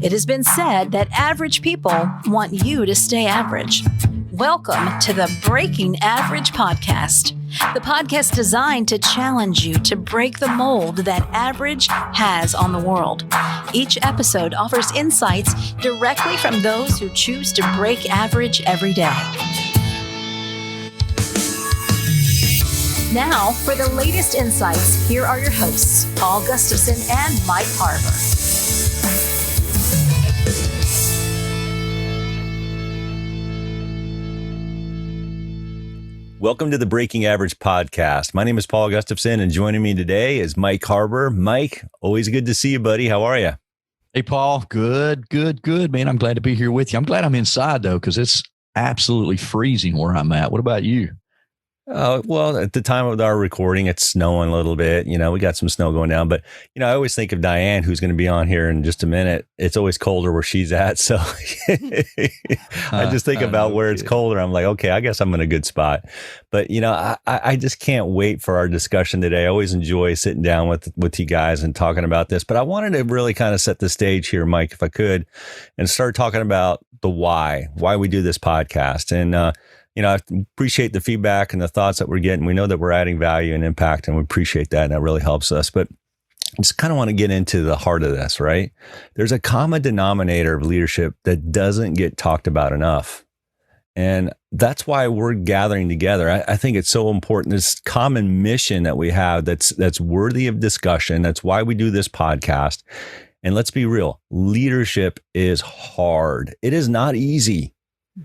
It has been said that average people want you to stay average. Welcome to the Breaking Average podcast, the podcast designed to challenge you to break the mold that average has on the world. Each episode offers insights directly from those who choose to break average every day. Now, for the latest insights, here are your hosts, Paul Gustafson and Mike Harber. Welcome to the Breaking Average podcast. My name is Paul Gustafson, and joining me today is Mike Harber. Mike, always good to see you, buddy. How are you? Hey, Paul. Good, man. I'm glad to be here with you. I'm glad I'm inside, though, because it's absolutely freezing where I'm at. What about you? Well, at the time of our recording, it's snowing a little bit. You know, we got some snow going down. But, you know, I always think of Diane, who's going to be on here in just a minute. It's always colder where she's at. So I just think about where it's colder. I'm like, okay, I guess I'm in a good spot. But, you know, I just can't wait for our discussion today. I always enjoy sitting down with you guys and talking about this. But I wanted to really kind of set the stage here, Mike, if I could, and start talking about the why we do this podcast. And, you know, I appreciate the feedback and the thoughts that we're getting. We know that we're adding value and impact, and we appreciate that, and that really helps us. But I just kind of want to get into the heart of this, right? There's a common denominator of leadership that doesn't get talked about enough. And that's why we're gathering together. I think it's so important. This common mission that we have that's worthy of discussion. That's why we do this podcast. And let's be real, leadership is hard. It is not easy.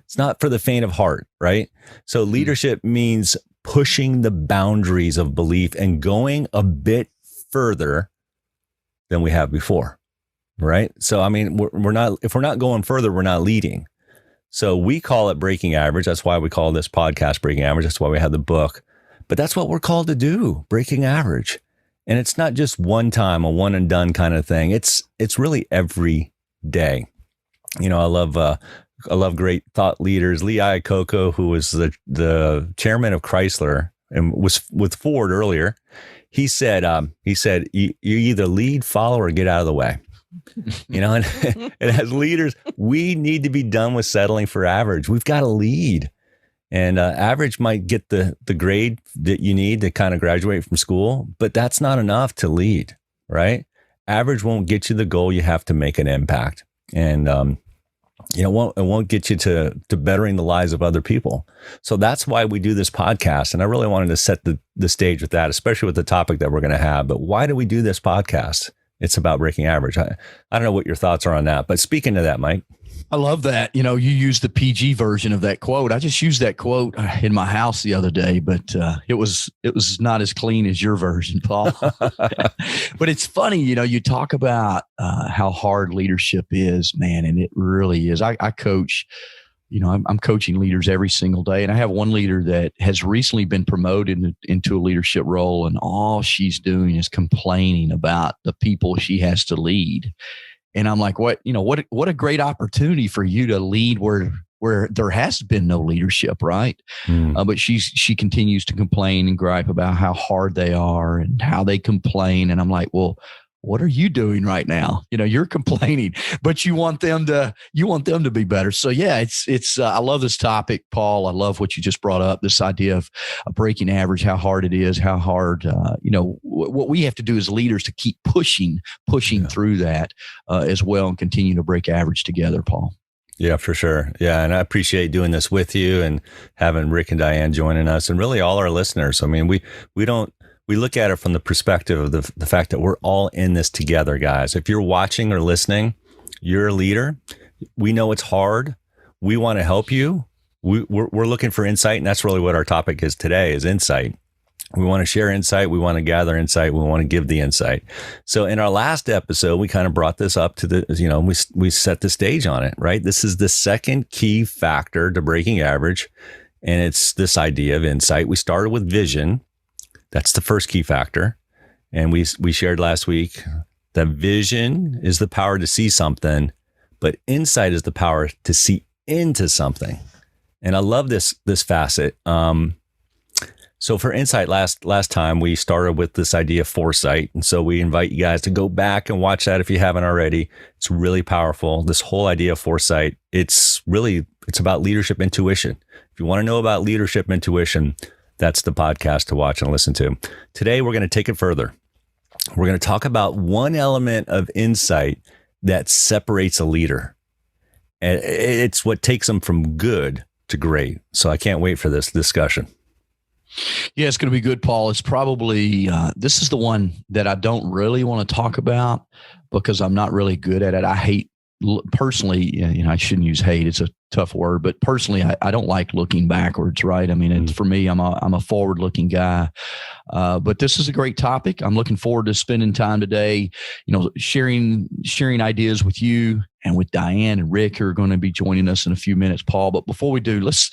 It's not for the faint of heart, right? So leadership means pushing the boundaries of belief and going a bit further than we have before, right? So, I mean, if we're not going further, we're not leading. So we call it breaking average. That's why we call this podcast Breaking Average. That's why we have the book. But that's what we're called to do, breaking average. And it's not just one time, a one and done kind of thing. It's really every day. You know, I love great thought leaders. Lee Iacocca, who was the chairman of Chrysler and was with Ford earlier, he said, you either lead, follow, or get out of the way. You know, and as leaders, we need to be done with settling for average. We've got to lead. And average might get the grade that you need to kind of graduate from school, but that's not enough to lead, right? Average won't get you the goal. You have to make an impact. And, you know, it won't get you to bettering the lives of other people. So that's why we do this podcast. And I really wanted to set the stage with that, especially with the topic that we're going to have. But why do we do this podcast? It's about breaking average. I don't know what your thoughts are on that. But speaking to that, Mike. I love that. You know, you use the PG version of that quote. I just used that quote in my house the other day, but it was not as clean as your version, Paul. But it's funny, you know, you talk about how hard leadership is, man, and it really is. I coach, you know, I'm coaching leaders every single day, and I have one leader that has recently been promoted into a leadership role, and all she's doing is complaining about the people she has to lead. And I'm like, what a great opportunity for you to lead where there has been no leadership, right? But she continues to complain and gripe about how hard they are and how they complain. And I'm like, well, what are you doing right now? You know, you're complaining, but you want them to be better. So yeah, it's I love this topic, Paul. I love what you just brought up, this idea of breaking average, how hard it is, how hard, you know, what we have to do as leaders to keep pushing through that as well and continue to break average together, Paul. Yeah, for sure. Yeah. And I appreciate doing this with you and having Rick and Diane joining us and really all our listeners. I mean, we look at it from the perspective of the fact that we're all in this together, guys. If you're watching or listening, you're a leader. We know it's hard. We want to help you. We're looking for insight, and that's really what our topic is today, is insight. We want to share insight. We want to gather insight. We want to give the insight. So in our last episode, we kind of brought this up to we set the stage on it, right? This is the second key factor to breaking average, and it's this idea of insight. We started with vision. That's the first key factor. And we shared last week that vision is the power to see something, but insight is the power to see into something. And I love this facet. So for Insight last time, we started with this idea of foresight. And so we invite you guys to go back and watch that if you haven't already. It's really powerful. This whole idea of foresight, it's about leadership intuition. If you want to know about leadership intuition, that's the podcast to watch and listen to. Today, we're going to take it further. We're going to talk about one element of insight that separates a leader. And it's what takes them from good to great. So I can't wait for this discussion. Yeah, it's going to be good, Paul. It's probably, this is the one that I don't really want to talk about because I'm not really good at it. I hate, personally, I shouldn't use hate. It's a tough word, but personally, I don't like looking backwards, right? I mean, for me, I'm a forward-looking guy. But this is a great topic. I'm looking forward to spending time today, sharing ideas with you and with Diane and Rick, who are going to be joining us in a few minutes, Paul. But before we do, let's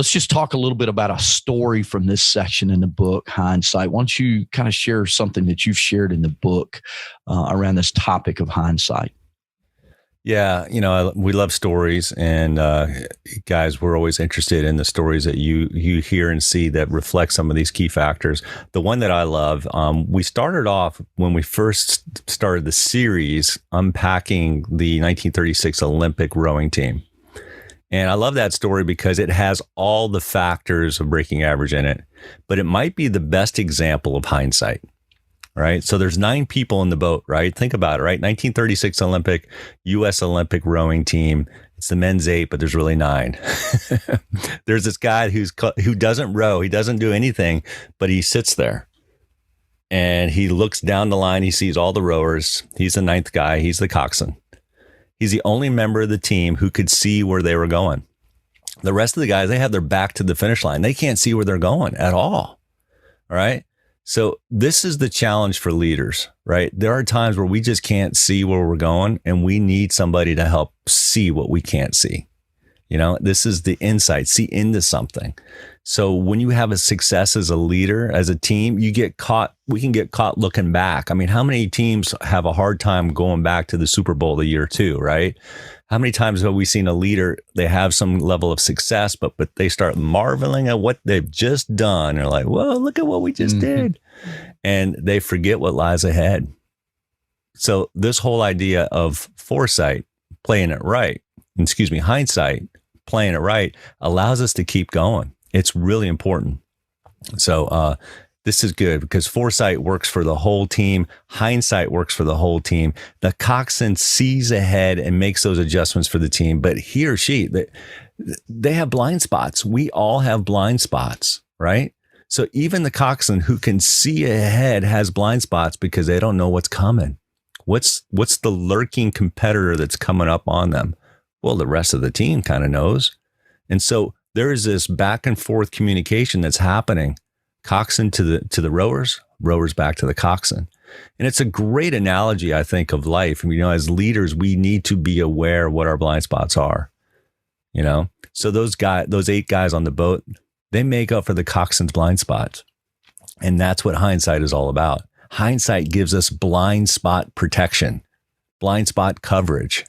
just talk a little bit about a story from this section in the book, Hindsight. Why don't you kind of share something that you've shared in the book around this topic of hindsight? Yeah, we love stories, and guys, we're always interested in the stories that you hear and see that reflect some of these key factors. The one that I love, we started off when we first started the series unpacking the 1936 Olympic rowing team. And I love that story because it has all the factors of breaking average in it, but it might be the best example of hindsight. Right. So there's 9 people in the boat, right? Think about it, right? 1936 Olympic, U.S. Olympic rowing team. It's the men's 8, but there's really 9. There's this guy who doesn't row. He doesn't do anything, but he sits there and he looks down the line. He sees all the rowers. He's the 9th guy. He's the coxswain. He's the only member of the team who could see where they were going. The rest of the guys, they have their back to the finish line. They can't see where they're going at all. All right. So this is the challenge for leaders, right? There are times where we just can't see where we're going and we need somebody to help see what we can't see. This is the insight, see into something. So when you have a success as a leader, as a team, we can get caught looking back. I mean, how many teams have a hard time going back to the Super Bowl the year 2, right? How many times have we seen a leader, they have some level of success, but they start marveling at what they've just done. They're like, whoa, look at what we just did. And they forget what lies ahead. So this whole idea of foresight, hindsight, playing it right, allows us to keep going. It's really important. So this is good because foresight works for the whole team. Hindsight works for the whole team. The coxswain sees ahead and makes those adjustments for the team, but he or she, they have blind spots. We all have blind spots, right? So even the coxswain who can see ahead has blind spots because they don't know what's coming. What's the lurking competitor that's coming up on them? Well, the rest of the team kind of knows. And so there is this back and forth communication that's happening. Coxswain to the rowers back to the coxswain. And it's a great analogy, I think, of life. As leaders, we need to be aware of what our blind spots are. So those 8 guys on the boat, they make up for the coxswain's blind spots. And that's what hindsight is all about. Hindsight gives us blind spot protection, blind spot coverage.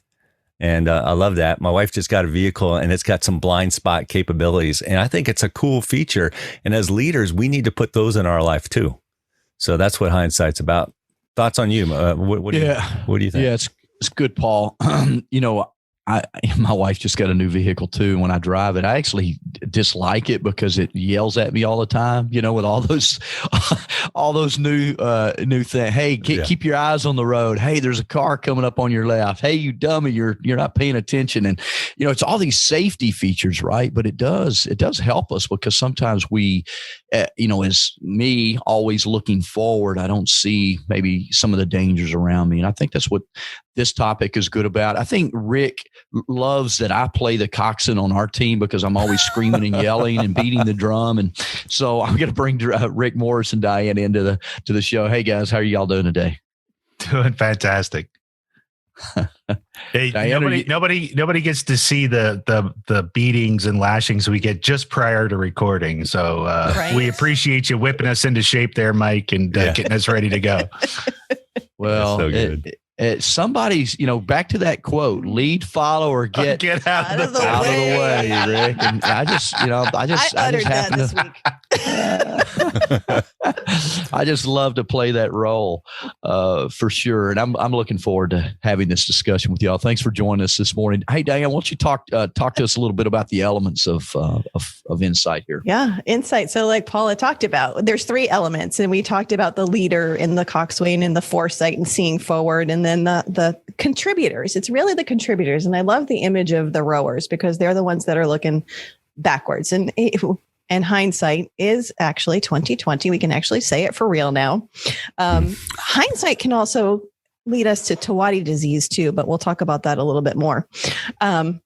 And I love that. My wife just got a vehicle and it's got some blind spot capabilities. And I think it's a cool feature. And as leaders, we need to put those in our life too. So that's what hindsight's about. Thoughts on you? What do you think? Yeah, it's good, Paul. My wife just got a new vehicle too. And when I drive it, I actually dislike it because it yells at me all the time, with all those new things. Hey, keep your eyes on the road. Hey, there's a car coming up on your left. Hey, you dummy, you're not paying attention. And, it's all these safety features, right? But it does help us because sometimes we, as me always looking forward, I don't see maybe some of the dangers around me. And I think that's what this topic is good about. I think Rick loves that I play the coxswain on our team because I'm always screaming and yelling and beating the drum. And so I'm going to bring Rick Morris and Diane into the show. Hey guys, how are y'all doing today? Doing fantastic. Hey, Diane, nobody gets to see the beatings and lashings we get just prior to recording. So we appreciate you whipping us into shape there, Mike, and getting us ready to go. Well, so good. Somebody's, back to that quote, lead, follow, or get out of the way, Rick. And I just uttered that this week. I just love to play that role for sure. And I'm looking forward to having this discussion with y'all. Thanks for joining us this morning. Hey, Diane, why don't you talk to us a little bit about the elements of insight here? Yeah, insight. So like Paula talked about, there's 3 elements, and we talked about the leader and the coxswain and the foresight and seeing forward, and then the contributors. It's really the contributors. And I love the image of the rowers because they're the ones that are looking backwards. And hindsight is actually 2020. We can actually say it for real now. Hindsight can also lead us to Tawati disease too, but we'll talk about that a little bit more. And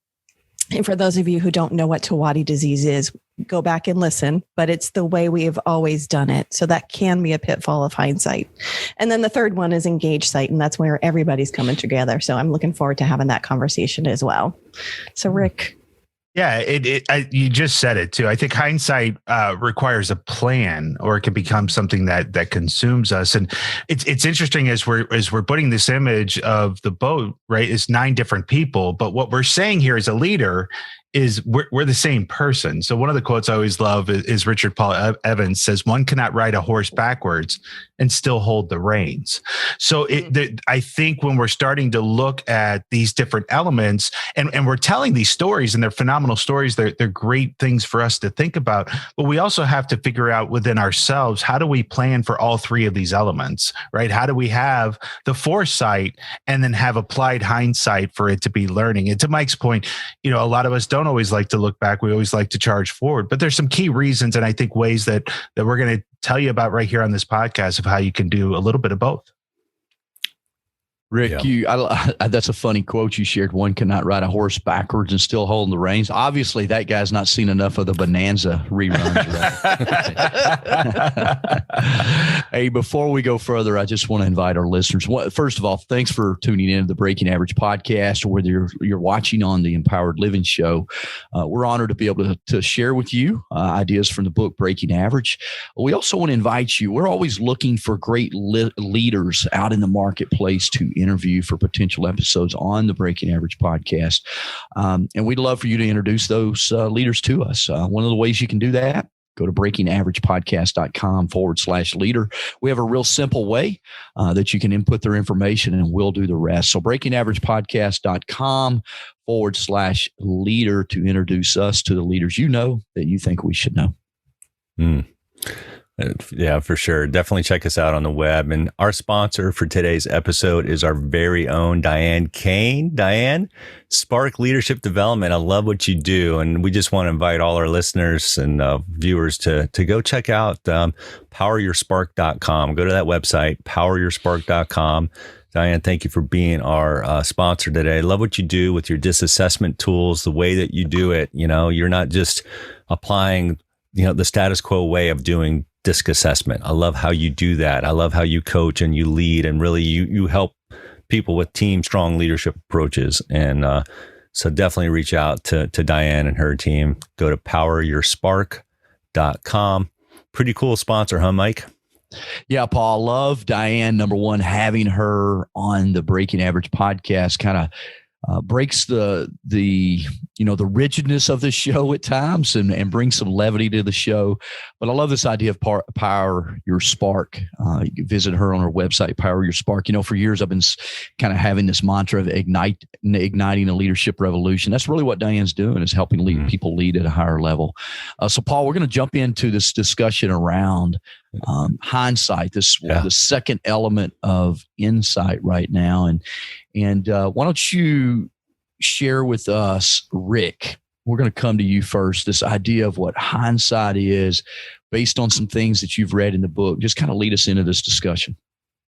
for those of you who don't know what Tawati disease is, go back and listen, but it's the way we have always done it. So that can be a pitfall of hindsight. And then the third one is engaged sight, and that's where everybody's coming together. So I'm looking forward to having that conversation as well. So Rick. Yeah, you just said it too. I think hindsight requires a plan, or it can become something that consumes us. And it's interesting as we're putting this image of the boat, right? It's 9 different people, but what we're saying here as a leader is we're the same person. So one of the quotes I always love is Richard Paul Evans says, "One cannot ride a horse backwards and still hold the reins." So I think when we're starting to look at these different elements and we're telling these stories, and they're phenomenal stories, they're great things for us to think about, but we also have to figure out within ourselves, how do we plan for all 3 of these elements, right? How do we have the foresight and then have applied hindsight for it to be learning? And to Mike's point, a lot of us don't always like to look back. We always like to charge forward, but there's some key reasons, and I think ways that we're going to tell you about right here on this podcast of how you can do a little bit of both. Rick, that's a funny quote you shared. One cannot ride a horse backwards and still hold the reins. Obviously, that guy's not seen enough of the Bonanza reruns. Right? Hey, before we go further, I just want to invite our listeners. First of all, thanks for tuning in to the Breaking Average podcast, or whether you're watching on the Empowered Living Show. We're honored to be able to share with you ideas from the book Breaking Average. We also want to invite you. We're always looking for great leaders out in the marketplace to interview for potential episodes on the Breaking Average podcast. And we'd love for you to introduce those leaders to us. One of the ways you can do that, go to breakingaveragepodcast.com/leader. We have a real simple way that you can input their information and we'll do the rest. So breakingaveragepodcast.com/leader to introduce us to the leaders you know that you think we should know. Yeah, for sure. Definitely check us out on the web. And our sponsor for today's episode is our very own Diane Kane. Diane, Spark Leadership Development. I love what you do. And we just want to invite all our listeners and viewers to go check out poweryourspark.com. Go to that website, poweryourspark.com. Diane, thank you for being our sponsor today. I love what you do with your disassessment tools, the way that you do it. You're not just applying, the status quo way of doing disc assessment. I love how you do that. I love how you coach and you lead, and really you help people with team strong leadership approaches. And so definitely reach out to Diane and her team. Go to poweryourspark.com. Pretty cool sponsor, huh, Mike? Yeah, Paul. Love Diane. Number one, having her on the Breaking Average podcast kind of breaks the rigidness of the show at times and brings some levity to the show. But I love this idea of Power Your Spark. You can visit her on her website, Power Your Spark. For years I've been kind of having this mantra of igniting a leadership revolution. That's really what Diane's doing, is helping people lead at a higher level. So Paul, we're going to jump into this discussion around hindsight, the second element of insight right now. And why don't you share with us, Rick? We're going to come to you first. This idea of what hindsight is, based on some things that you've read in the book. Just kind of lead us into this discussion.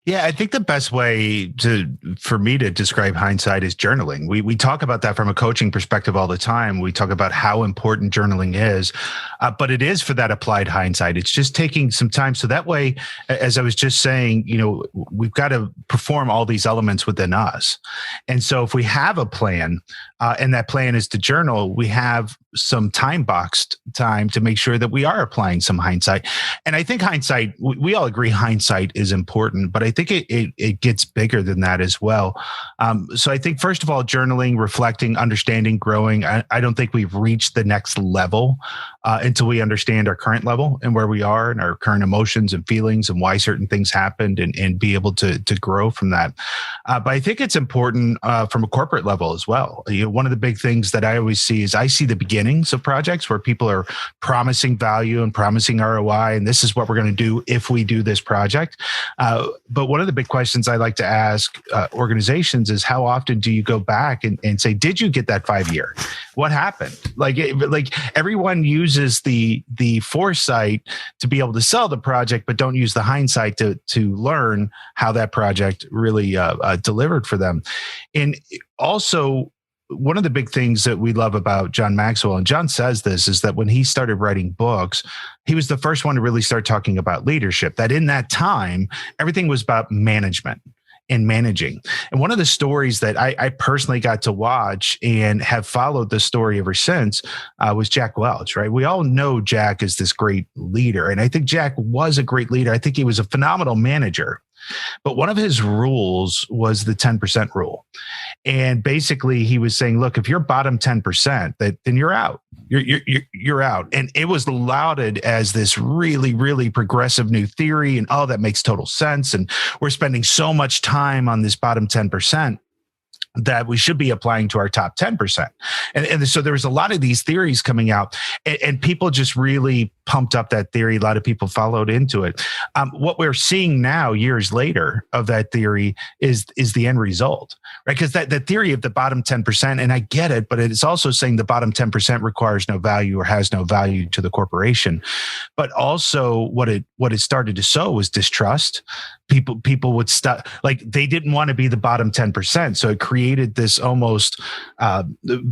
Yeah, I think the best way for me to describe hindsight is journaling. We talk about that from a coaching perspective all the time. We talk about how important journaling is, but it is for that applied hindsight. It's just taking some time. So that way, as I was just saying, we've got to perform all these elements within us. And so if we have a plan, and that plan is to journal, we have some time-boxed time to make sure that we are applying some hindsight. And I think hindsight, we all agree hindsight is important, but I I think it gets bigger than that as well. So I think, first of all, journaling, reflecting, understanding, growing. I don't think we've reached the next level until we understand our current level and where we are and our current emotions and feelings and why certain things happened, and be able to grow from that. But I think it's important from a corporate level as well. One of the big things that I always see is I see the beginnings of projects where people are promising value and promising ROI, and this is what we're going to do if we do this project. But one of the big questions I like to ask organizations is, how often do you go back and say, did you get that 5-year? What happened? Like everyone uses the foresight to be able to sell the project, but don't use the hindsight to learn how that project really delivered for them. And also, one of the big things that we love about John Maxwell, and John says this, is that when he started writing books, he was the first one to really start talking about leadership, that in that time, everything was about management and managing. And one of the stories that I personally got to watch and have followed the story ever since was Jack Welch, right? We all know Jack is this great leader. And I think Jack was a great leader. I think he was a phenomenal manager. But one of his rules was the 10% rule. And basically he was saying, look, if you're bottom 10%, then you're out. You're out. And it was lauded as this really, really progressive new theory. And that makes total sense. And we're spending so much time on this bottom 10% that we should be applying to our top 10%. And so there was a lot of these theories coming out, and people just really pumped up that theory. A lot of people followed into it. What we're seeing now, years later, of that theory is the end result, right? Because that theory of the bottom 10%, and I get it, but it's also saying the bottom 10% requires no value or has no value to the corporation. But also what it started to sow was distrust. People would stop, like they didn't want to be the bottom 10%. So it created this almost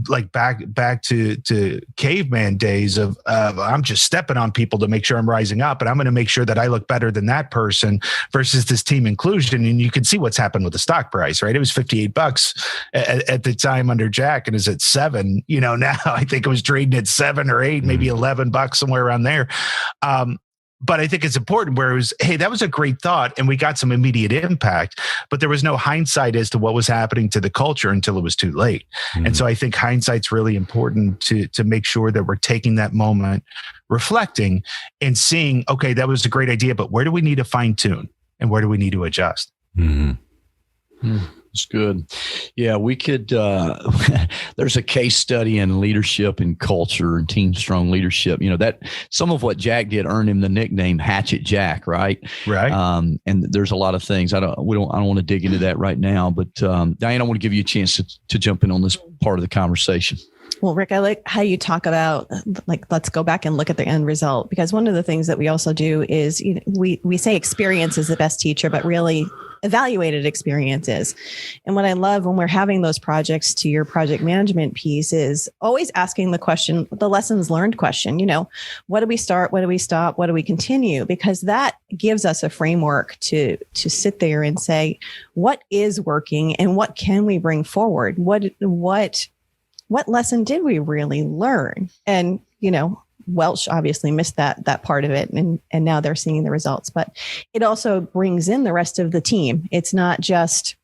like back to caveman days of I'm just stepping on people to make sure I'm rising up, and I'm going to make sure that I look better than that person, versus this team inclusion. And you can see what's happened with the stock price, right? It was $58 at the time under Jack, and is at $7. Now I think it was trading at $7 or $8, maybe $11, somewhere around there. But I think it's important where it was, hey, that was a great thought and we got some immediate impact, but there was no hindsight as to what was happening to the culture until it was too late. Mm-hmm. And so I think hindsight's really important to make sure that we're taking that moment, reflecting and seeing, okay, that was a great idea, but where do we need to fine tune and where do we need to adjust? Mm-hmm. That's good. Yeah, we could, there's a case study in leadership and culture and team strong leadership. That some of what Jack did earned him the nickname Hatchet Jack, right? Right. And there's a lot of things. I don't want to dig into that right now, but Diane, I want to give you a chance to jump in on this part of the conversation. Well, Rick, I like how you talk about, let's go back and look at the end result, because one of the things that we also do is we say experience is the best teacher, but really evaluated experience is. And what I love when we're having those projects, to your project management piece, is always asking the question, the lessons learned question, what do we start? What do we stop? What do we continue? Because that gives us a framework to sit there and say, what is working and what can we bring forward? What lesson did we really learn? And, Welch obviously missed that part of it. And now they're seeing the results, but it also brings in the rest of the team. It's not just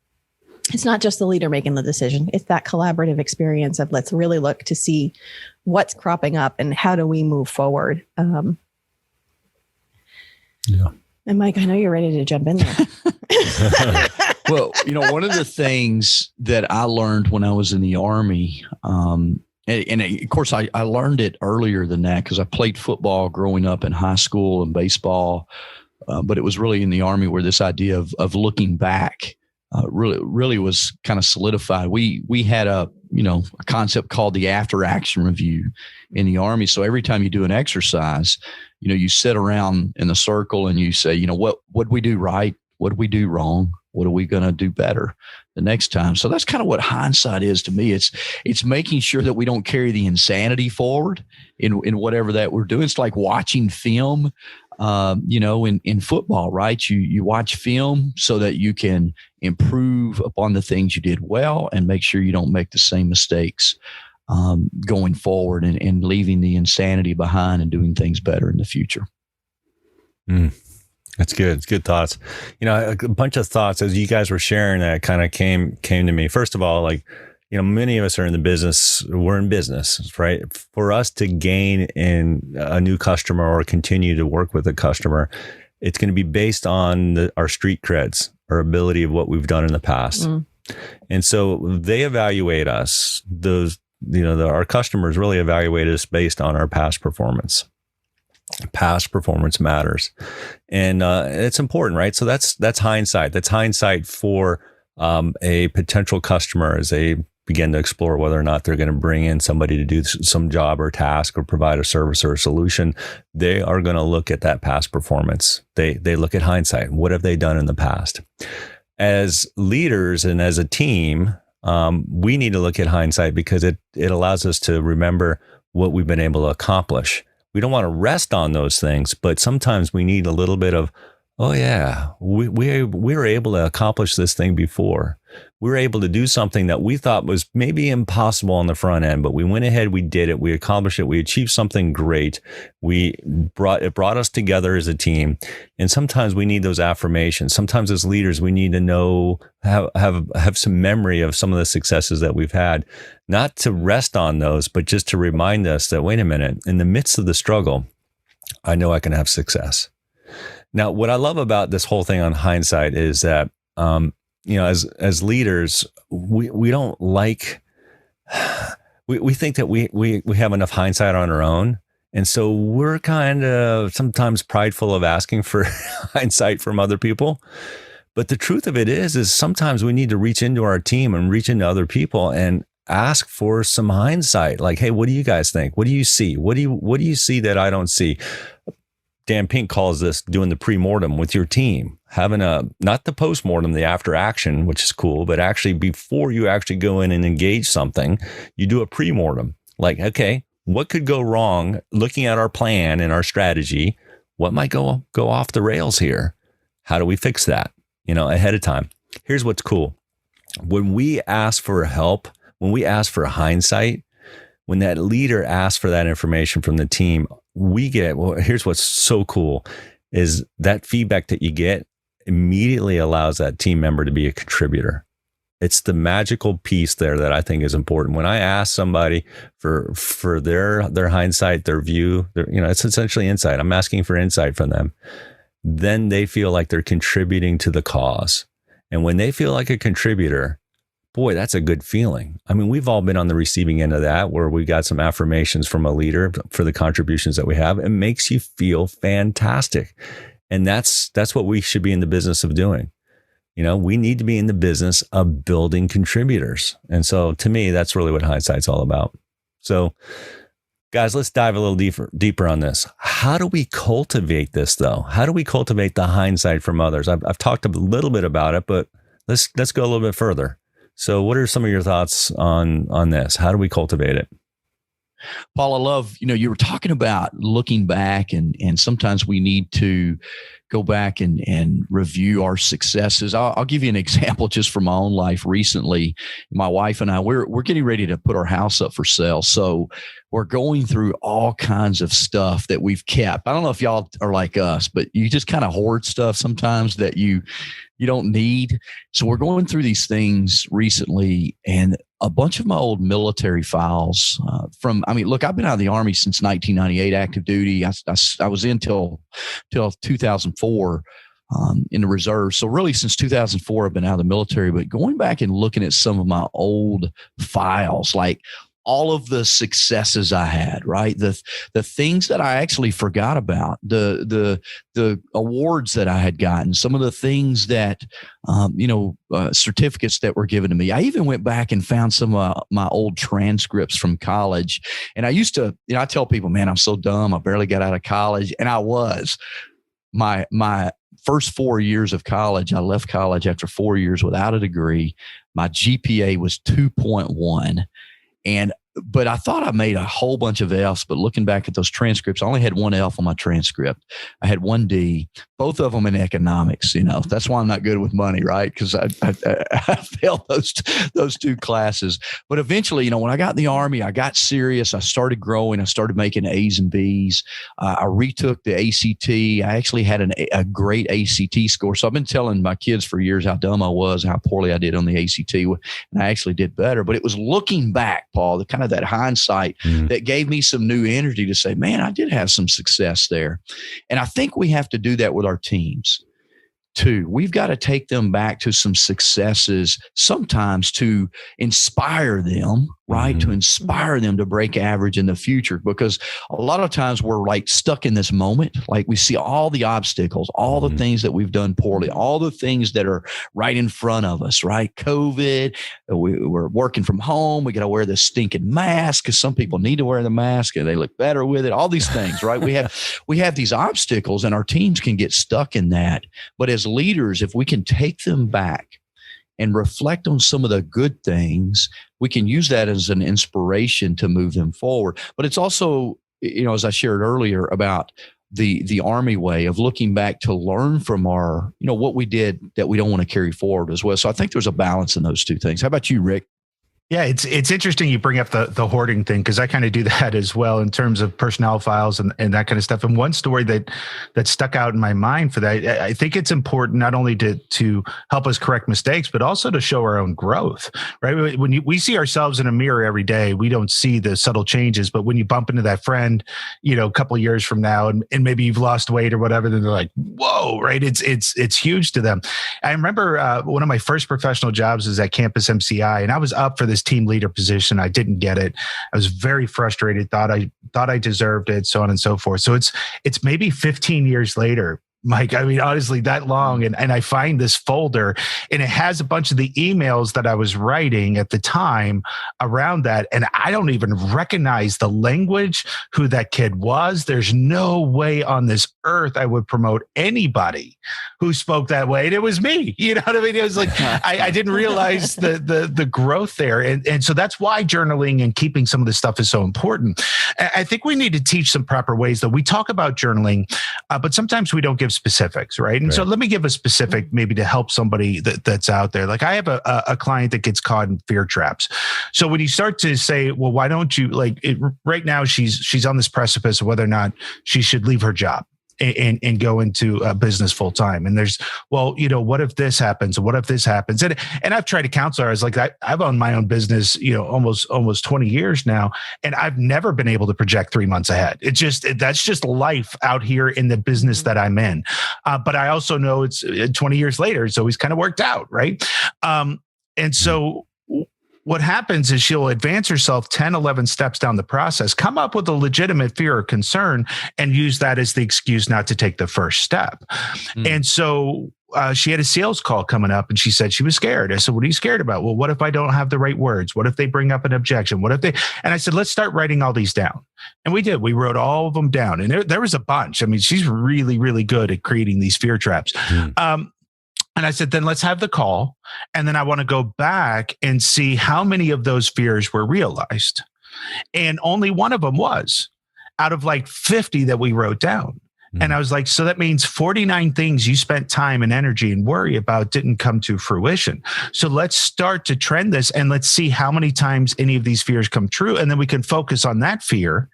the leader making the decision. It's that collaborative experience of let's really look to see what's cropping up and how do we move forward. Yeah. And Mike, I know you're ready to jump in there. Well, one of the things that I learned when I was in the Army, and of course, I learned it earlier than that because I played football growing up in high school and baseball. But it was really in the Army where this idea of looking back really was kind of solidified. We had a concept called the after action review in the Army. So every time you do an exercise, you sit around in the circle and you say, what did we do right? What did we do wrong? What are we going to do better the next time? So that's kind of what hindsight is to me. It's making sure that we don't carry the insanity forward in whatever that we're doing. It's like watching film, in football, right? You watch film so that you can improve upon the things you did well and make sure you don't make the same mistakes going forward and leaving the insanity behind and doing things better in the future. That's good. It's good thoughts. A bunch of thoughts as you guys were sharing that kind of came to me. First of all, many of us are in the business. We're in business, right? For us to gain in a new customer or continue to work with a customer, it's going to be based on our street creds, our ability of what we've done in the past. And so they evaluate us. Our customers really evaluate us based on our past performance. Past performance matters. And it's important, right? So that's hindsight. That's hindsight for a potential customer as they begin to explore whether or not they're going to bring in somebody to do some job or task or provide a service or a solution. They are going to look at that past performance. They look at hindsight. What have they done in the past? As leaders and as a team, we need to look at hindsight because it allows us to remember what we've been able to accomplish. We don't want to rest on those things, but sometimes we need a little bit of, oh yeah, we were able to accomplish this thing before. We were able to do something that we thought was maybe impossible on the front end, but we went ahead, we did it, we accomplished it, we achieved something great. It brought us together as a team. And sometimes we need those affirmations. Sometimes as leaders, we need to know, have some memory of some of the successes that we've had, not to rest on those, but just to remind us that, wait a minute, in the midst of the struggle, I know I can have success. Now, what I love about this whole thing on hindsight is that, as leaders, we don't like, we think that we have enough hindsight on our own. And so we're kind of sometimes prideful of asking for hindsight from other people. But the truth of it is sometimes we need to reach into our team and reach into other people and ask for some hindsight. Like, hey, what do you guys think? What do you see? What do you see that I don't see? Dan Pink calls this doing the pre-mortem with your team, having not the post-mortem, the after action, which is cool, but actually before you actually go in and engage something, you do a pre-mortem. Like, okay, what could go wrong? Looking at our plan and our strategy, what might go off the rails here? How do we fix that? Ahead of time. Here's what's cool. When we ask for help, when we ask for hindsight, when that leader asks for that information from the team, here's what's so cool is that feedback that you get immediately allows that team member to be a contributor. It's the magical piece there that I think is important. When I ask somebody for their hindsight, their view, it's essentially insight. I'm asking for insight from them. Then they feel like they're contributing to the cause. And when they feel like a contributor, boy, that's a good feeling. I mean, we've all been on the receiving end of that, where we got some affirmations from a leader for the contributions that we have. It makes you feel fantastic. And that's what we should be in the business of doing. We need to be in the business of building contributors. And so to me, that's really what hindsight's all about. So guys, let's dive a little deeper on this. How do we cultivate this though? How do we cultivate the hindsight from others? I've talked a little bit about it, but let's go a little bit further. So what are some of your thoughts on this? How do we cultivate it? Paul, I love, you were talking about looking back and sometimes we need to go back and review our successes. I'll give you an example just from my own life. Recently, my wife and I, we're getting ready to put our house up for sale. So we're going through all kinds of stuff that we've kept. I don't know if y'all are like us, but you just kind of hoard stuff sometimes that you don't need. So we're going through these things recently, and a bunch of my old military files look, I've been out of the Army since 1998, active duty. I was in till 2004 in the reserve. So really since 2004, I've been out of the military, but going back and looking at some of my old files, like all of the successes I had, right? The things that I actually forgot about, the awards that I had gotten, some of the things that, certificates that were given to me. I even went back and found some of my old transcripts from college. And I used to, I tell people, man, I'm so dumb. I barely got out of college. And I was. My first 4 years of college, I left college after 4 years without a degree. My GPA was 2.1. And but I thought I made a whole bunch of F's, but looking back at those transcripts, I only had one F on my transcript. I had one D, both of them in economics. That's why I'm not good with money, right? Because I failed those two classes. But eventually, when I got in the Army, I got serious. I started growing. I started making A's and B's. I retook the ACT. I actually had a great ACT score. So I've been telling my kids for years how dumb I was, how poorly I did on the ACT, and I actually did better. But it was looking back, Paul, the kind of that hindsight that gave me some new energy to say, man, I did have some success there. And I think we have to do that with our teams too. We've got to take them back to some successes, sometimes to inspire them, right? To inspire them to break average in the future, because a lot of times we're like stuck in this moment. Like we see all the obstacles, all the things that we've done poorly, all the things that are right in front of us, right? COVID, we're working from home. We got to wear this stinking mask because some people need to wear the mask and they look better with it. All these things, right? We have these obstacles and our teams can get stuck in that. But as leaders, if we can take them back and reflect on some of the good things, we can use that as an inspiration to move them forward. But it's also, as I shared earlier about the Army way of looking back to learn from our, what we did that we don't want to carry forward as well. So I think there's a balance in those two things. How about you, Rick? Yeah, it's interesting you bring up the hoarding thing, because I kind of do that as well in terms of personnel files and that kind of stuff. And one story that stuck out in my mind for that, I think it's important not only to help us correct mistakes, but also to show our own growth, right? When we see ourselves in a mirror every day, we don't see the subtle changes. But when you bump into that friend, a couple of years from now, and maybe you've lost weight or whatever, then they're like, whoa, right? It's huge to them. I remember one of my first professional jobs was at Campus MCI, and I was up for this team leader position. I didn't get it. I was very frustrated, thought I deserved it, so on and so forth. So it's maybe 15 years later, Mike, I mean, honestly, that long. And I find this folder and it has a bunch of the emails that I was writing at the time around that. And I don't even recognize the language, who that kid was. There's no way on this earth I would promote anybody who spoke that way. And it was me. You know what I mean? It was like, I didn't realize the growth there. And so that's why journaling and keeping some of this stuff is so important. I think we need to teach some proper ways that we talk about journaling, but sometimes we don't give specifics, right? And so let me give a specific maybe to help somebody that's out there. Like I have a client that gets caught in fear traps. So when you start to say, well, why don't you right now she's on this precipice of whether or not she should leave her job and go into a business full time. And there's, well, what if this happens? What if this happens? And I've tried to counsel her. I was like, I've owned my own business, almost 20 years now. And I've never been able to project 3 months ahead. That's just life out here in the business that I'm in. But I also know it's 20 years later. It's always kind of worked out. Right. And so what happens is she'll advance herself 10, 11 steps down the process, come up with a legitimate fear or concern, and use that as the excuse not to take the first step. And so she had a sales call coming up and she said she was scared. I said, what are you scared about? Well, what if I don't have the right words? What if they bring up an objection? And I said, let's start writing all these down. And we did. We wrote all of them down. And there was a bunch. I mean, she's really, really good at creating these fear traps. And I said, then let's have the call. And then I want to go back and see how many of those fears were realized. And only one of them was out of like 50 that we wrote down. And I was like, so that means 49 things you spent time and energy and worry about didn't come to fruition. So let's start to trend this and let's see how many times any of these fears come true. And then we can focus on that fear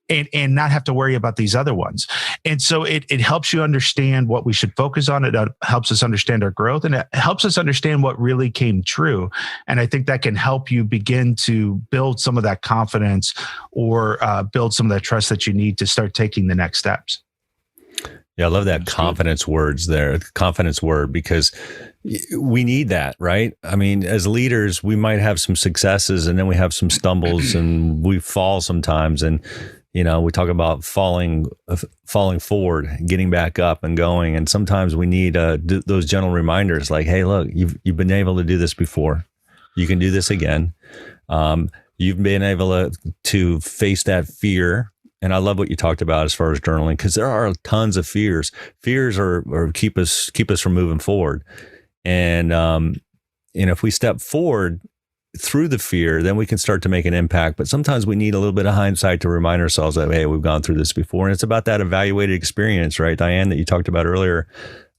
and not have to worry about these other ones. And so it helps you understand what we should focus on. It helps us understand our growth, and it helps us understand what really came true. And I think that can help you begin to build some of that confidence or build some of that trust that you need to start taking the next steps. Yeah, I love that confidence word, because we need that, right? I mean, as leaders, we might have some successes and then we have some stumbles and we fall sometimes. And, we talk about falling forward, getting back up and going. And sometimes we need those gentle reminders like, hey, look, you've been able to do this before. You can do this again. You've been able to face that fear. And I love what you talked about as far as journaling, because there are tons of fears. Fears are keep us from moving forward. And if we step forward, through the fear, then we can start to make an impact. But sometimes we need a little bit of hindsight to remind ourselves that, hey, we've gone through this before. And it's about that evaluated experience, right, Diane, that you talked about earlier,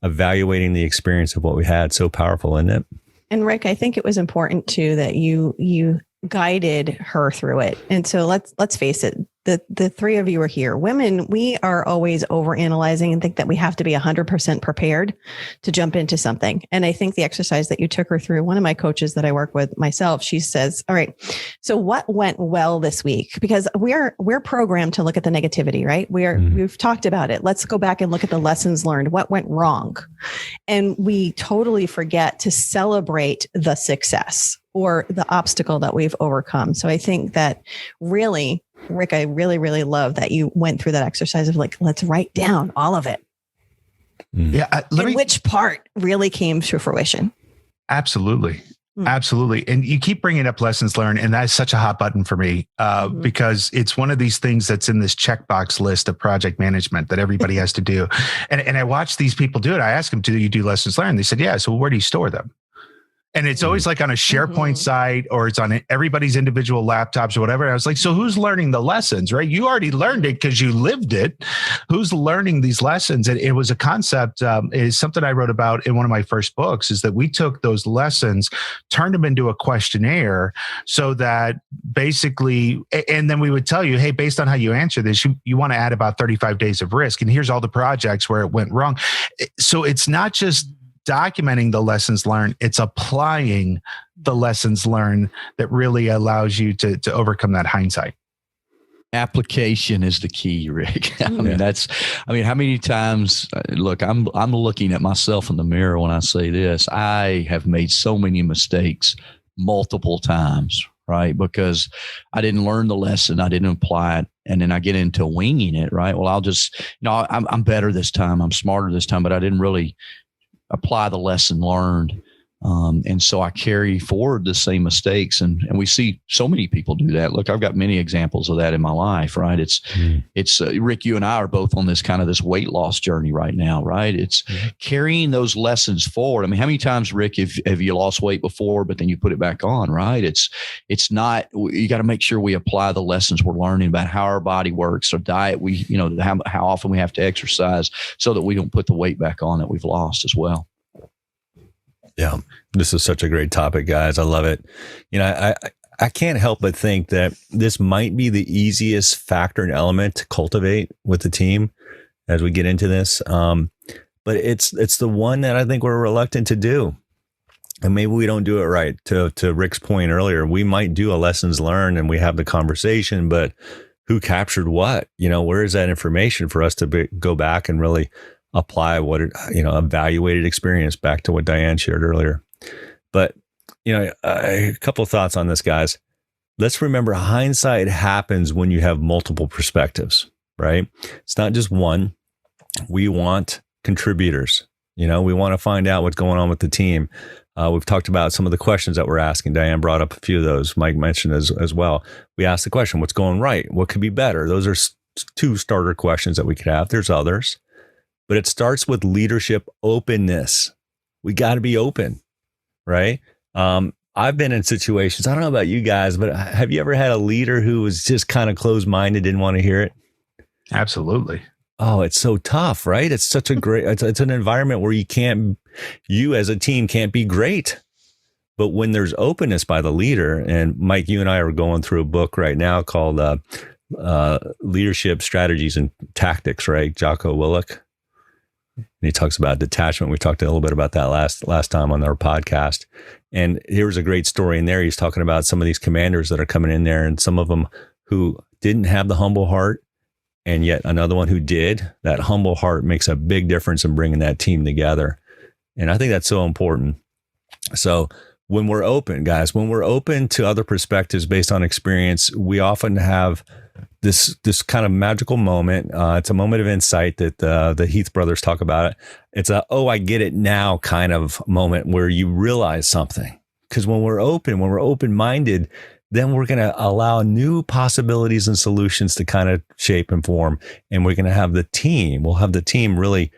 evaluating the experience of what we had. So powerful, isn't it? And Rick, I think it was important too that you guided her through it. And so let's face it, the three of you are here. Women, we are always overanalyzing and think that we have to be 100% prepared to jump into something. And I think the exercise that you took her through, one of my coaches that I work with myself, she says, all right, so what went well this week? Because we're programmed to look at the negativity, right? We've talked about it. Let's go back and look at the lessons learned. What went wrong? And we totally forget to celebrate the success or the obstacle that we've overcome. So I think that really, Rick, I really, really love that you went through that exercise of like, let's write down all of it. Yeah. Which part really came to fruition? Absolutely. Absolutely. And you keep bringing up lessons learned. And that's such a hot button for me because it's one of these things that's in this checkbox list of project management that everybody has to do. And I watch these people do it. I ask them, do you do lessons learned? They said, yeah. So where do you store them? And it's always like on a SharePoint site or it's on everybody's individual laptops or whatever. I was like, so who's learning the lessons, right? You already learned it because you lived it. Who's learning these lessons? And it was a concept, is something I wrote about in one of my first books, is that we took those lessons, turned them into a questionnaire so that basically, and then we would tell you, hey, based on how you answer this, you want to add about 35 days of risk. And here's all the projects where it went wrong. So it's not just documenting the lessons learned, it's applying the lessons learned that really allows you to overcome that hindsight. Application is the key, Rick. I mean, how many times, look, I'm looking at myself in the mirror when I say this. I have made so many mistakes multiple times, right? Because I didn't learn the lesson. I didn't apply it. And then I get into winging it, right? Well, I'll just, I'm better this time. I'm smarter this time, but I didn't really apply the lesson learned. And so I carry forward the same mistakes. And we see so many people do that. Look, I've got many examples of that in my life, right? It's Rick, you and I are both on this weight loss journey right now, right? It's carrying those lessons forward. I mean, how many times, Rick, have you lost weight before, but then you put it back on, right? It's not, you got to make sure we apply the lessons we're learning about how our body works, our diet, how often we have to exercise so that we don't put the weight back on that we've lost as well. Yeah, this is such a great topic, guys. I love it. I can't help but think that this might be the easiest factor and element to cultivate with the team as we get into this. But it's the one that I think we're reluctant to do. And maybe we don't do it right. To Rick's point earlier, we might do a lessons learned and we have the conversation, but who captured what? Where is that information for us to go back and really apply evaluated experience, back to what Diane shared earlier. But, a couple of thoughts on this, guys. Let's remember, hindsight happens when you have multiple perspectives, right? It's not just one. We want contributors. We want to find out what's going on with the team. We've talked about some of the questions that we're asking. Diane brought up a few of those. Mike mentioned as well. We asked the question, what's going right? What could be better? Those are two starter questions that we could have. There's others. But it starts with leadership openness. We got to be open, right? I've been in situations, I don't know about you guys, but have you ever had a leader who was just kind of closed-minded, didn't want to hear it? Absolutely. Oh, it's so tough, right? It's such a great, it's an environment where you as a team can't be great. But when there's openness by the leader, and Mike, you and I are going through a book right now called Leadership Strategies and Tactics, right? Jocko Willink. And he talks about detachment. We talked a little bit about that last time on our podcast. And here's a great story in there. He's talking about some of these commanders that are coming in there, and some of them who didn't have the humble heart, and yet another one who did. That humble heart makes a big difference in bringing that team together. And I think that's so important. So when we're open, guys, when we're open to other perspectives based on experience, we often have this kind of magical moment. It's a moment of insight that the Heath brothers talk about it. It's I get it now kind of moment where you realize something. Because when we're open-minded, then we're going to allow new possibilities and solutions to kind of shape and form. And we'll have the team really,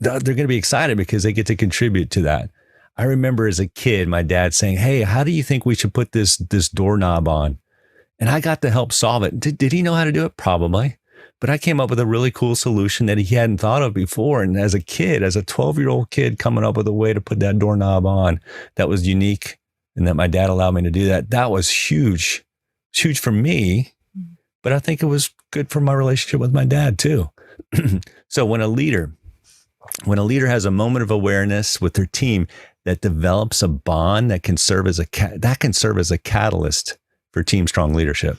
they're going to be excited because they get to contribute to that. I remember as a kid, my dad saying, "Hey, how do you think we should put this doorknob on?" And I got to help solve it. Did he know how to do it? Probably. But I came up with a really cool solution that he hadn't thought of before. And as a kid, as a 12-year-old kid, coming up with a way to put that doorknob on that was unique and that my dad allowed me to do that was huge. It's huge for me, but I think it was good for my relationship with my dad too. So when a leader has a moment of awareness with their team that develops a bond that can serve as a catalyst for team strong leadership.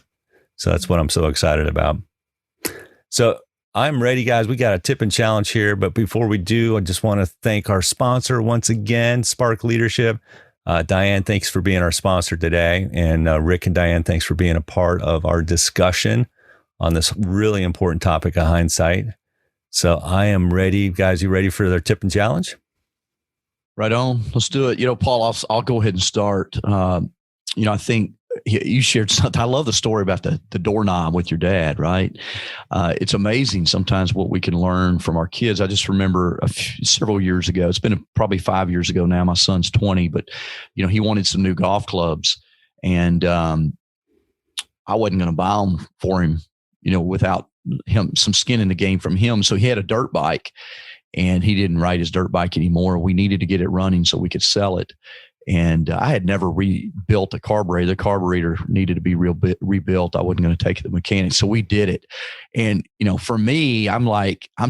So that's what I'm so excited about. So I'm ready, guys. We got a tip and challenge here. But before we do, I just want to thank our sponsor once again, Spark Leadership. Diane, thanks for being our sponsor today. And Rick and Diane, thanks for being a part of our discussion on this really important topic of hindsight. So I am ready. Guys, you ready for their tip and challenge? Right on. Let's do it. Paul, I'll go ahead and start. I think you shared something. I love the story about the doorknob with your dad, right? It's amazing sometimes what we can learn from our kids. I just remember several years ago, it's been probably 5 years ago now, my son's 20, but he wanted some new golf clubs, and I wasn't going to buy them for him, without him, some skin in the game from him. So he had a dirt bike, and he didn't ride his dirt bike anymore. We needed to get it running so we could sell it. And I had never rebuilt a carburetor. The carburetor needed to be rebuilt. I wasn't going to take it to the mechanic. So we did it. And, for me, I'm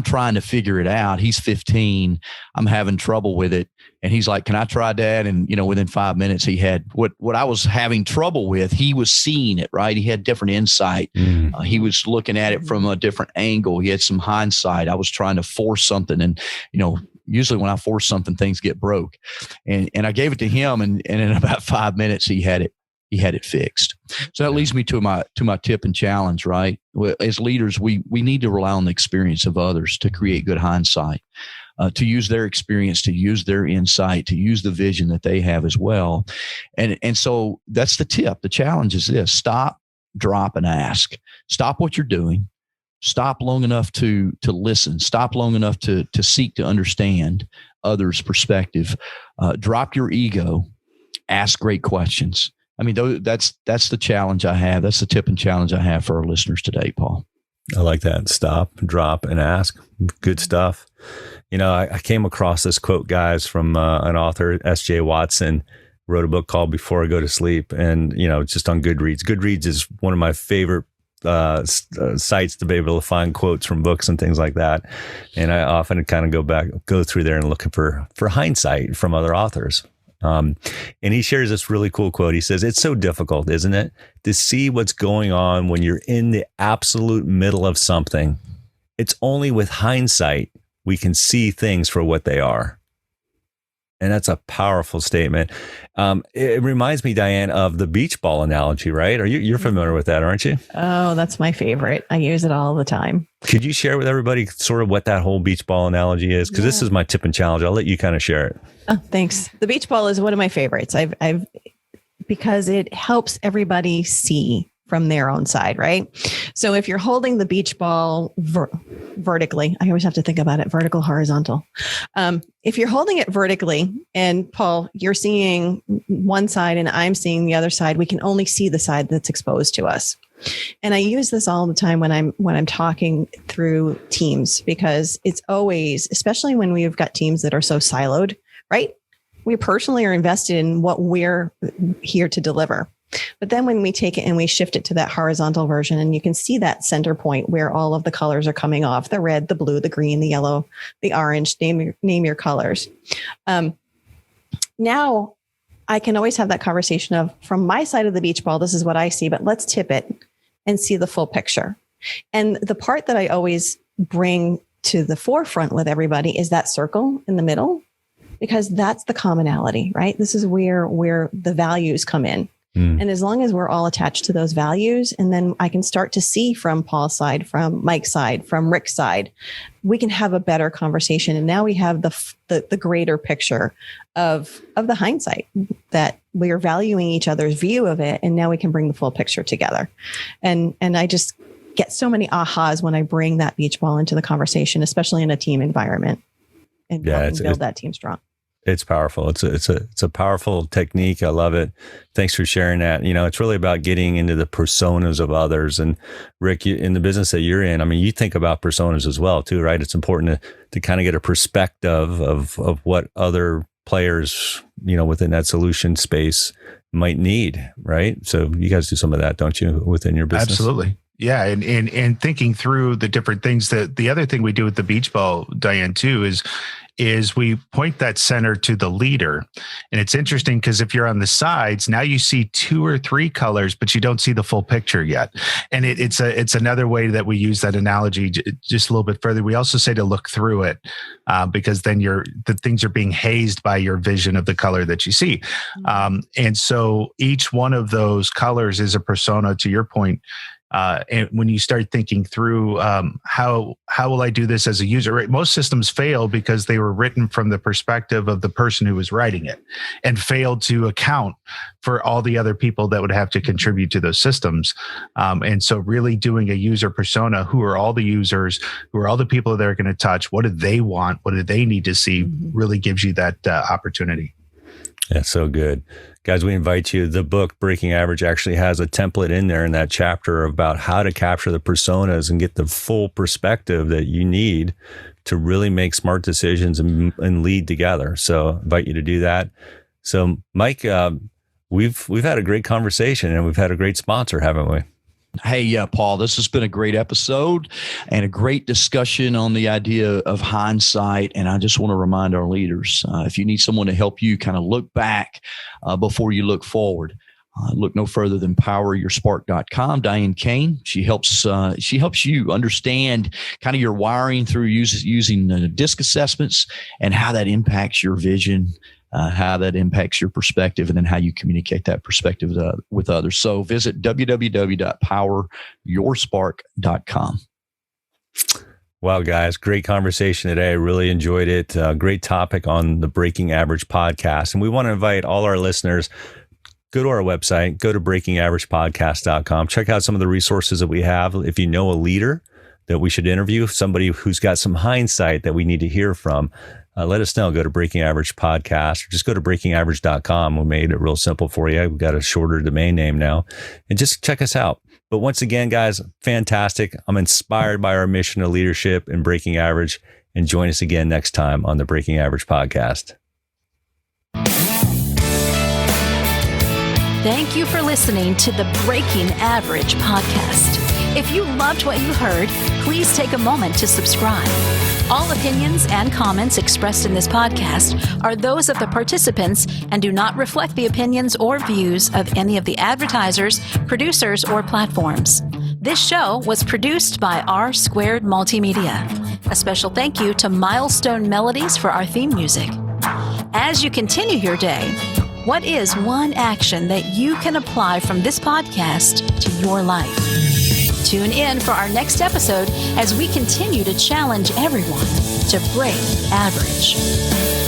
trying to figure it out. He's 15. I'm having trouble with it. And he's like, "Can I try, Dad?" And, within 5 minutes, he had what I was having trouble with. He was seeing it, right? He had different insight. He was looking at it from a different angle. He had some hindsight. I was trying to force something. And, usually when I force something, things get broke. And I gave it to him, and in about 5 minutes, he had it fixed. So that leads me to my tip and challenge, right? As leaders, we need to rely on the experience of others to create good hindsight, to use their experience, to use their insight, to use the vision that they have as well. And so that's the tip. The challenge is this: stop, drop, and ask. Stop what you're doing. Stop long enough to listen. Stop long enough to seek to understand others' perspective. Drop your ego. Ask great questions. I mean, that's the challenge I have. That's the tip and challenge I have for our listeners today, Paul. I like that. Stop, drop, and ask. Good stuff. I came across this quote, guys, from an author, S.J. Watson, wrote a book called Before I Go to Sleep. And, just on Goodreads. Goodreads is one of my favorite sites to be able to find quotes from books and things like that. And I often kind of go through there and looking for hindsight from other authors. And he shares this really cool quote. He says, "It's so difficult, isn't it, to see what's going on when you're in the absolute middle of something. It's only with hindsight we can see things for what they are." And that's a powerful statement. It reminds me, Diane, of the beach ball analogy, right? You're familiar with that, aren't you? Oh, that's my favorite. I use it all the time. Could you share with everybody sort of what that whole beach ball analogy is? Because this is my tip and challenge. I'll let you kind of share it. Oh, thanks. The beach ball is one of my favorites. Because it helps everybody see from their own side, right? So if you're holding the beach ball vertically, I always have to think about it, vertical, horizontal. If you're holding it vertically, and Paul, you're seeing one side and I'm seeing the other side, we can only see the side that's exposed to us. And I use this all the time when I'm talking through teams, because it's always, especially when we've got teams that are so siloed, right? We personally are invested in what we're here to deliver. But then when we take it and we shift it to that horizontal version, and you can see that center point where all of the colors are coming off, the red, the blue, the green, the yellow, the orange, name your colors. Now I can always have that conversation of, from my side of the beach ball, this is what I see, but let's tip it and see the full picture. And the part that I always bring to the forefront with everybody is that circle in the middle, because that's the commonality, right? This is where the values come in. And as long as we're all attached to those values, and then I can start to see from Paul's side, from Mike's side, from Rick's side, we can have a better conversation. And now we have the greater picture of the hindsight, that we are valuing each other's view of it. And now we can bring the full picture together. And I just get so many ahas when I bring that beach ball into the conversation, especially in a team environment, and build that team strong. It's powerful. It's a powerful technique. I love it. Thanks for sharing that. It's really about getting into the personas of others. And Rick, in the business that you're in, I mean, you think about personas as well too, right? It's important to kind of get a perspective of what other players, within that solution space might need, right? So you guys do some of that, don't you, within your business? Absolutely. Yeah. And thinking through the different things that the other thing we do with the beach ball, Diane, too, is we point that center to the leader. And it's interesting because if you're on the sides, now you see 2 or 3 colors, but you don't see the full picture yet. And it's another way that we use that analogy just a little bit further. We also say to look through it because then the things are being hazed by your vision of the color that you see. And so each one of those colors is a persona, to your point. And when you start thinking through how will I do this as a user, right? Most systems fail because they were written from the perspective of the person who was writing it and failed to account for all the other people that would have to contribute to those systems. And so really doing a user persona, who are all the users, who are all the people they're going to touch, what do they want, what do they need to see, really gives you that opportunity. That's so good. Guys, we invite you. The book, Breaking Average, actually has a template in there in that chapter about how to capture the personas and get the full perspective that you need to really make smart decisions and lead together. So I invite you to do that. So Mike, we've had a great conversation and we've had a great sponsor, haven't we? Hey, Paul, this has been a great episode and a great discussion on the idea of hindsight. And I just want to remind our leaders, if you need someone to help you kind of look back before you look forward, look no further than poweryourspark.com. Diane Kane, she helps you understand kind of your wiring through using DISC assessments and how that impacts your vision, how that impacts your perspective, and then how you communicate that perspective with others. So visit www.poweryourspark.com. Wow, guys, great conversation today. I really enjoyed it. Great topic on the Breaking Average podcast. And we want to invite all our listeners, go to our website, go to breakingaveragepodcast.com. Check out some of the resources that we have. If you know a leader that we should interview, somebody who's got some hindsight that we need to hear from, let us know. Go to Breaking Average Podcast, or just go to breakingaverage.com. We made it real simple for you. We've got a shorter domain name now, and just check us out. But once again, guys, fantastic. I'm inspired by our mission of leadership and Breaking Average, and join us again next time on the Breaking Average Podcast. Thank you for listening to the Breaking Average Podcast. If you loved what you heard, please take a moment to subscribe. All opinions and comments expressed in this podcast are those of the participants and do not reflect the opinions or views of any of the advertisers, producers, or platforms. This show was produced by R Squared Multimedia. A special thank you to Milestone Melodies for our theme music. As you continue your day, what is one action that you can apply from this podcast to your life? Tune in for our next episode as we continue to challenge everyone to break average.